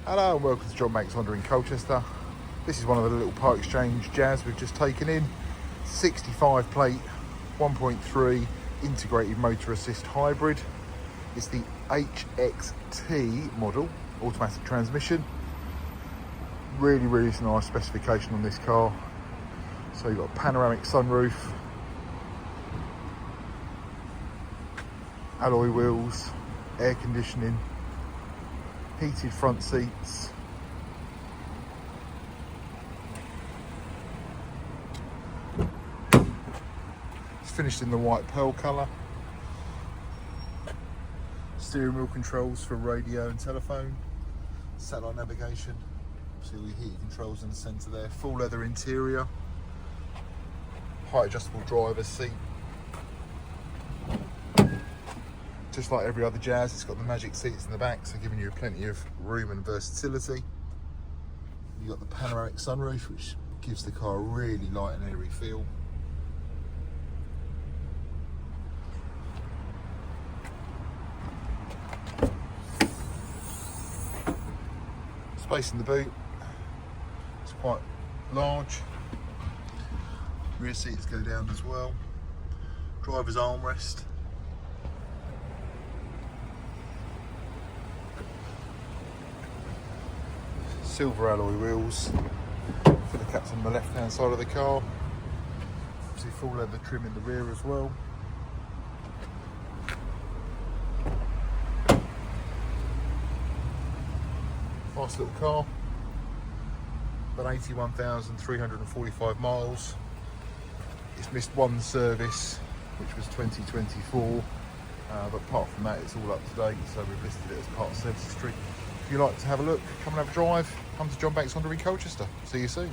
Hello and welcome to John Banks Honda in Colchester. This is one of the little part exchange Jazz we've just taken in. 65 plate, 1.3 integrated motor assist hybrid. It's the HX-T model, automatic transmission. Really nice specification on this car. So you've got a panoramic sunroof, alloy wheels, air conditioning, heated front seats, it's finished in the white pearl colour, steering wheel controls for radio and telephone, satellite navigation, see all your heated controls in the centre there, full leather interior, height adjustable driver's seat. Just like every other Jazz, it's got the magic seats in the back, so giving you plenty of room and versatility. You've got the panoramic sunroof, which gives the car a really light and airy feel. Space in the boot, it's quite large. Rear seats go down as well. Driver's armrest. Silver alloy wheels for the caps on the left hand side of the car. See full leather trim in the rear as well. Nice little car. About 81,345 miles. It's missed one service, which was 2024. But apart from that, it's all up to date, so we've listed it as part of service history. If you'd like to have a look, come and have a drive. Come to John Banks Honda in Colchester. See you soon.